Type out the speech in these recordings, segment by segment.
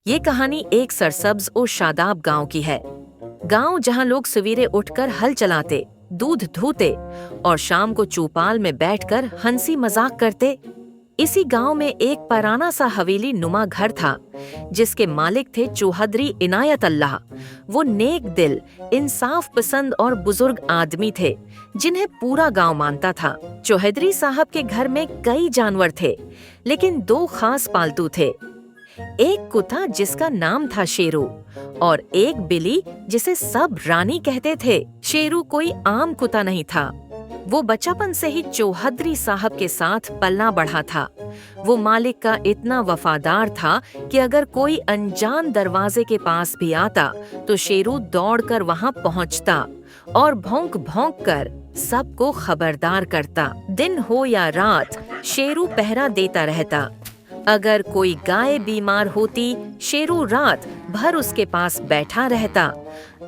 ये कहानी एक सरसब्ज और शादाब गांव की है। गांव जहां लोग सवेरे उठकर हल चलाते, दूध धोते और शाम को चौपाल में बैठकर हंसी मजाक करते। इसी गांव में एक पुराना सा हवेली नुमा घर था, जिसके मालिक थे चौधरी इनायत अल्लाह। वो नेक दिल, इंसाफ पसंद और बुजुर्ग आदमी थे, जिन्हें पूरा गांव मानता था। चौधरी साहब के घर में कई जानवर थे, लेकिन दो खास पालतू थे। एक कुत्ता जिसका नाम था शेरू और एक बिल्ली जिसे सब रानी कहते थे। शेरू कोई आम कुत्ता नहीं था। वो बचपन से ही चौधरी साहब के साथ पलना बढ़ा था। वो मालिक का इतना वफादार था कि अगर कोई अनजान दरवाजे के पास भी आता तो शेरू दौड़कर वहां पहुंचता और भौंक भौंक कर सबको खबरदार करता। दिन हो या रात, शेरू पहरा देता रहता। अगर कोई गाय बीमार होती, शेरू रात भर उसके पास बैठा रहता।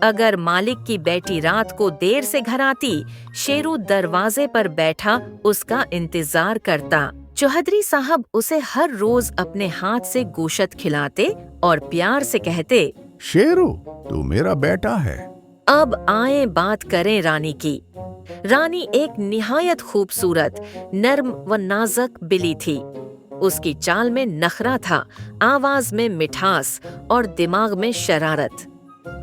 अगर मालिक की बेटी रात को देर से घर आती, शेरू दरवाजे पर बैठा उसका इंतजार करता। चौधरी साहब उसे हर रोज अपने हाथ से गोश्त खिलाते और प्यार से कहते, शेरू, तू मेरा बेटा है। अब आए बात करें रानी की। रानी एक निहायत खूबसूरत, नर्म व नाजुक बिल्ली थी। उसकी चाल में नखरा था, आवाज में मिठास और दिमाग में शरारत।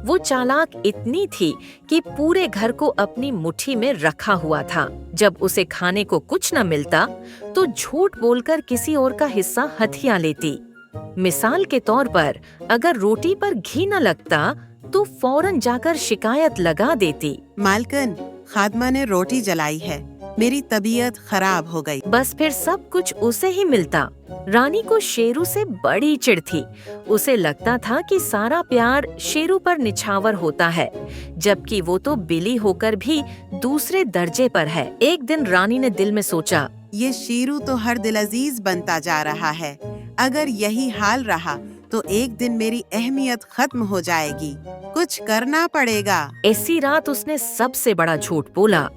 वो चालाक इतनी थी कि पूरे घर को अपनी मुट्ठी में रखा हुआ था। जब उसे खाने को कुछ न मिलता तो झूठ बोलकर किसी और का हिस्सा हथिया लेती। मिसाल के तौर पर, अगर रोटी पर घी न लगता तो फौरन जाकर शिकायत लगा देती। मालकन, खादमा ने रोटी जलाई है, मेरी तबीयत खराब हो गई। बस फिर सब कुछ उसे ही मिलता। रानी को शेरू से बड़ी चिढ़ थी। उसे लगता था कि सारा प्यार शेरू पर निछावर होता है, जबकि वो तो बिल्ली होकर भी दूसरे दर्जे पर है। एक दिन रानी ने दिल में सोचा, ये शेरू तो हर दिल अजीज बनता जा रहा है। अगर यही हाल रहा तो एक दिन मेरी अहमियत खत्म हो जाएगी। कुछ करना पड़ेगा। इसी रात उसने सबसे बड़ा झूठ बोला।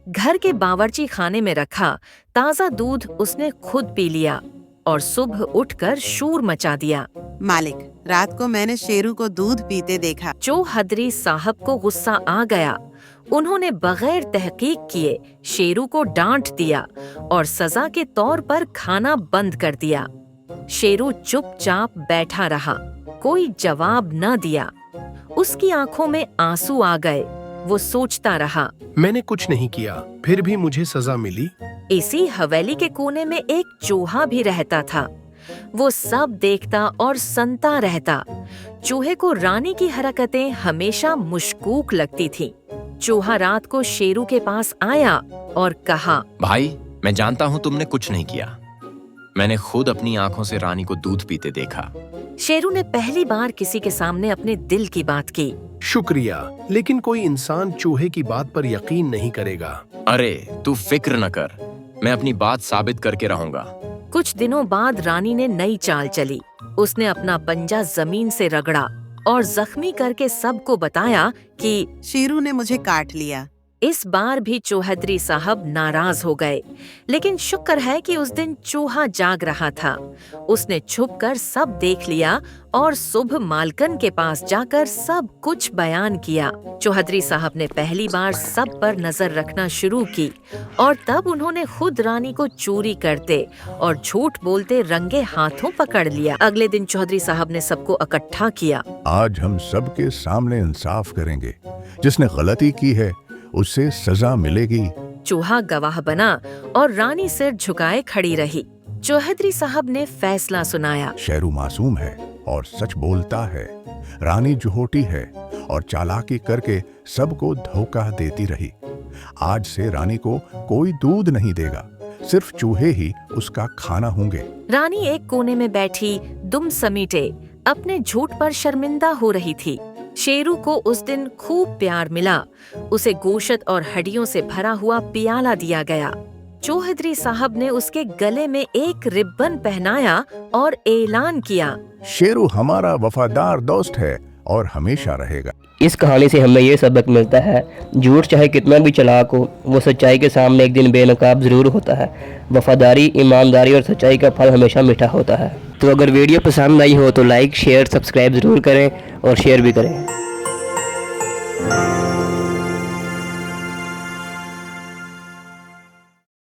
घर के बावर्ची खाने में रखा ताज़ा दूध उसने खुद पी लिया और सुबह उठकर शोर मचा दिया। मालिक, रात को मैंने शेरू को दूध पीते देखा। चौधरी साहब को गुस्सा आ गया। उन्होंने बगैर तहकीक किए शेरू को डांट दिया और सजा के तौर पर खाना बंद कर दिया। शेरू चुपचाप बैठा रहा, कोई जवाब न दिया। उसकी आंखों में आंसू आ गए। वो सोचता रहा, मैंने कुछ नहीं किया, फिर भी मुझे सजा मिली। इसी हवेली के कोने में एक चूहा भी रहता था। वो सब देखता और सुनता रहता। चूहे को रानी की हरकतें हमेशा मुश्कूक लगती थी। चूहा रात को शेरू के पास आया और कहा, भाई, मैं जानता हूँ तुमने कुछ नहीं किया। मैंने खुद अपनी आंखों से रानी को दूध पीते देखा। शेरू ने पहली बार किसी के सामने अपने दिल की बात की। शुक्रिया, लेकिन कोई इंसान चूहे की बात पर यकीन नहीं करेगा। अरे तू फिक्र न कर, मैं अपनी बात साबित करके रहूंगा। कुछ दिनों बाद रानी ने नई चाल चली। उसने अपना पंजा जमीन से रगड़ा और जख्मी करके सबको बताया कि शेरू ने मुझे काट लिया। इस बार भी चौधरी साहब नाराज हो गए, लेकिन शुक्र है कि उस दिन चूहा जाग रहा था। उसने छुपकर सब देख लिया और सुबह मालकन के पास जाकर सब कुछ बयान किया। चौधरी साहब ने पहली बार सब पर नजर रखना शुरू की और तब उन्होंने खुद रानी को चोरी करते और झूठ बोलते रंगे हाथों पकड़ लिया। अगले दिन चौधरी साहब ने सबको इकट्ठा किया। आज हम सबके सामने इंसाफ करेंगे। जिसने गलती की है उससे सजा मिलेगी। चूहा गवाह बना और रानी सिर झुकाए खड़ी रही। चौधरी साहब ने फैसला सुनाया। शेरू मासूम है और सच बोलता है। रानी झूठी है और चालाकी करके सबको धोखा देती रही। आज से रानी को कोई दूध नहीं देगा, सिर्फ चूहे ही उसका खाना होंगे। रानी एक कोने में बैठी दुम समीटे अपने झूठ पर शर्मिंदा हो रही थी। शेरू को उस दिन खूब प्यार मिला। उसे गोश्त और हड्डियों से भरा हुआ पियाला दिया गया। चौधरी साहब ने उसके गले में एक रिब्बन पहनाया और ऐलान किया, शेरू हमारा वफादार दोस्त है और हमेशा रहेगा। इस कहानी से हमें ये सबक मिलता है, झूठ चाहे कितना भी चालाक हो, वो सच्चाई के सामने एक दिन बेनकाब जरूर होता है। वफादारी, ईमानदारी और सच्चाई का फल हमेशा मीठा होता है। तो अगर वीडियो पसंद आई हो तो लाइक शेयर सब्सक्राइब ज़रूर करें और शेयर भी करें।